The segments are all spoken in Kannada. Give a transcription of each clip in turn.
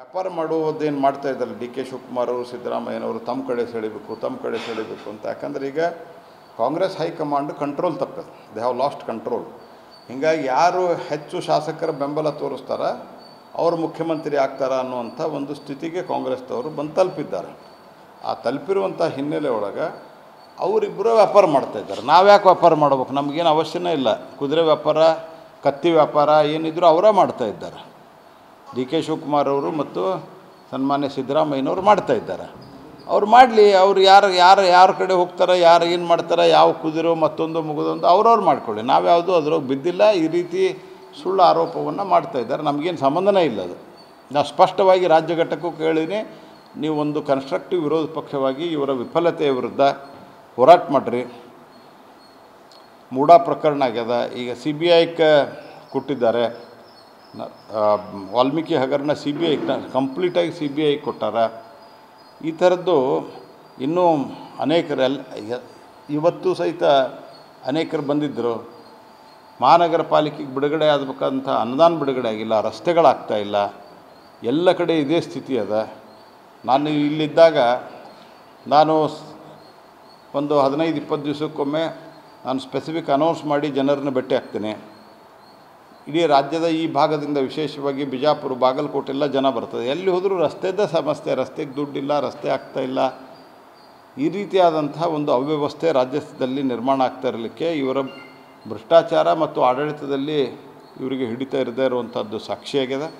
ವ್ಯಾಪಾರ ಮಾಡುವುದೇನು ಮಾಡ್ತಾ ಇದ್ದಾರೆ ಡಿ ಕೆ ಶಿವಕುಮಾರ್ ಅವರು ಸಿದ್ದರಾಮಯ್ಯನವರು ತಮ್ಮ ಕಡೆ ಸೆಳಿಬೇಕು ಅಂತ. ಯಾಕಂದರೆ ಈಗ ಕಾಂಗ್ರೆಸ್ ಹೈಕಮಾಂಡ್ ಕಂಟ್ರೋಲ್ ತಪ್ಪದು, ದೇ ಹ್ಯಾವ್ ಲಾಸ್ಟ್ ಕಂಟ್ರೋಲ್. ಹೀಗಾಗಿ ಯಾರು ಹೆಚ್ಚು ಶಾಸಕರ ಬೆಂಬಲ ತೋರಿಸ್ತಾರ ಅವರು ಮುಖ್ಯಮಂತ್ರಿ ಆಗ್ತಾರ ಅನ್ನುವಂಥ ಒಂದು ಸ್ಥಿತಿಗೆ ಕಾಂಗ್ರೆಸ್ದವರು ಬಂದು ತಲುಪಿದ್ದಾರೆ. ಆ ತಲುಪಿರುವಂಥ ಹಿನ್ನೆಲೆ ಒಳಗೆ ಅವರಿಬ್ಬರು ವ್ಯಾಪಾರ ಮಾಡ್ತಾಯಿದ್ದಾರೆ. ನಾವ್ಯಾಕೆ ವ್ಯಾಪಾರ ಮಾಡ್ಬೇಕು? ನಮಗೇನು ಅವಶ್ಯನೇ ಇಲ್ಲ. ಕುದುರೆ ವ್ಯಾಪಾರ, ಕತ್ತಿ ವ್ಯಾಪಾರ ಏನಿದ್ರು ಅವರೇ ಮಾಡ್ತಾಯಿದ್ದಾರೆ. ಡಿ ಕೆ ಶಿವಕುಮಾರ್ ಅವರು ಮತ್ತು ಸನ್ಮಾನ್ಯ ಸಿದ್ದರಾಮಯ್ಯನವರು ಮಾಡ್ತಾಯಿದ್ದಾರೆ. ಅವ್ರು ಮಾಡಲಿ. ಅವ್ರು ಯಾರ ಕಡೆ ಹೋಗ್ತಾರೆ, ಯಾರು ಏನು ಮಾಡ್ತಾರೆ, ಯಾವ ಕುದುರೆ ಮತ್ತೊಂದು ಮುಗಿದೊಂದು ಅವ್ರವ್ರು ಮಾಡ್ಕೊಳ್ಳಿ. ನಾವ್ಯಾವುದು ಅದ್ರಾಗ ಬಿದ್ದಿಲ್ಲ. ಈ ರೀತಿ ಸುಳ್ಳು ಆರೋಪವನ್ನು ಮಾಡ್ತಾಯಿದ್ದಾರೆ. ನಮಗೇನು ಸಂಬಂಧನೇ ಇಲ್ಲ. ಅದು ನಾವು ಸ್ಪಷ್ಟವಾಗಿ ರಾಜ್ಯ ಘಟಕಕ್ಕೂ ಕೇಳಿನಿ, ನೀವು ಒಂದು ಕನ್ಸ್ಟ್ರಕ್ಟಿವ್ ವಿರೋಧ ಪಕ್ಷವಾಗಿ ಇವರ ವಿಫಲತೆಯ ವಿರುದ್ಧ ಹೋರಾಟ ಮಾಡಿರಿ. ಮೂಡಾ ಪ್ರಕರಣ ಆಗ್ಯದ, ಈಗ CBIಗೆ ಕೊಟ್ಟಿದ್ದಾರೆ. ವಾಲ್ಮೀಕಿ ಹಗರಣ CBI ಕಂಪ್ಲೀಟಾಗಿ CBI ಕೊಟ್ಟಾರ. ಈ ಥರದ್ದು ಇನ್ನೂ ಇವತ್ತು ಸಹಿತ ಅನೇಕರು ಬಂದಿದ್ದರು. ಮಹಾನಗರ ಪಾಲಿಕೆಗೆ ಬಿಡುಗಡೆ ಆಗಬೇಕಂತ ಅನುದಾನ ಬಿಡುಗಡೆ ಆಗಿಲ್ಲ, ರಸ್ತೆಗಳಾಗ್ತಾಯಿಲ್ಲ, ಎಲ್ಲ ಕಡೆ ಇದೇ ಸ್ಥಿತಿ ಅದ. ನಾನು ಇಲ್ಲಿದ್ದಾಗ ನಾನು ಒಂದು 15-20 ದಿವಸಕ್ಕೊಮ್ಮೆ ನಾನು ಸ್ಪೆಸಿಫಿಕ್ ಅನೌನ್ಸ್ ಮಾಡಿ ಜನರನ್ನು ಭೇಟಿ ಆಗ್ತೇನೆ. ಇಡೀ ರಾಜ್ಯದ ಈ ಭಾಗದಿಂದ ವಿಶೇಷವಾಗಿ ಬಿಜಾಪುರ, ಬಾಗಲಕೋಟೆಲ್ಲ ಜನ ಬರ್ತದೆ. ಎಲ್ಲಿ ಹೋದರೂ ರಸ್ತೆದ ಸಮಸ್ಯೆ, ರಸ್ತೆಗೆ ದುಡ್ಡಿಲ್ಲ, ರಸ್ತೆ ಆಗ್ತಾಯಿಲ್ಲ. ಈ ರೀತಿಯಾದಂಥ ಒಂದು ಅವ್ಯವಸ್ಥೆ ರಾಜ್ಯದಲ್ಲಿ ನಿರ್ಮಾಣ ಆಗ್ತಾ ಇರಲಿಕ್ಕೆ ಇವರ ಭ್ರಷ್ಟಾಚಾರ ಮತ್ತು ಆಡಳಿತದಲ್ಲಿ ಇವರಿಗೆ ಹಿಡಿತಾ ಇರದೇ ಇರುವಂಥದ್ದು ಸಾಕ್ಷಿಯಾಗಿದೆ.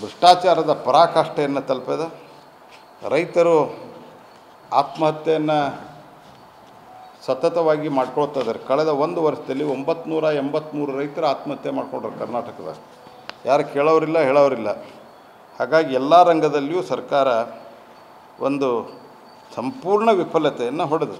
ಭ್ರಷ್ಟಾಚಾರದ ಪರಾಕಾಷ್ಠೆಯನ್ನು ತಲುಪಿದೆ. ರೈತರು ಆತ್ಮಹತ್ಯೆಯನ್ನು ಸತತವಾಗಿ ಮಾಡ್ಕೊಳ್ತಾ ಇದ್ದಾರೆ. ಕಳೆದ ಒಂದು ವರ್ಷದಲ್ಲಿ 983 ರೈತರು ಆತ್ಮಹತ್ಯೆ ಮಾಡ್ಕೊಂಡ್ರು ಕರ್ನಾಟಕದ. ಯಾರು ಕೇಳೋರಿಲ್ಲ, ಹೇಳೋರಿಲ್ಲ. ಹಾಗಾಗಿ ಎಲ್ಲ ರಂಗದಲ್ಲಿಯೂ ಸರ್ಕಾರ ಒಂದು ಸಂಪೂರ್ಣ ವಿಫಲತೆಯನ್ನು ಹೊಡೆದು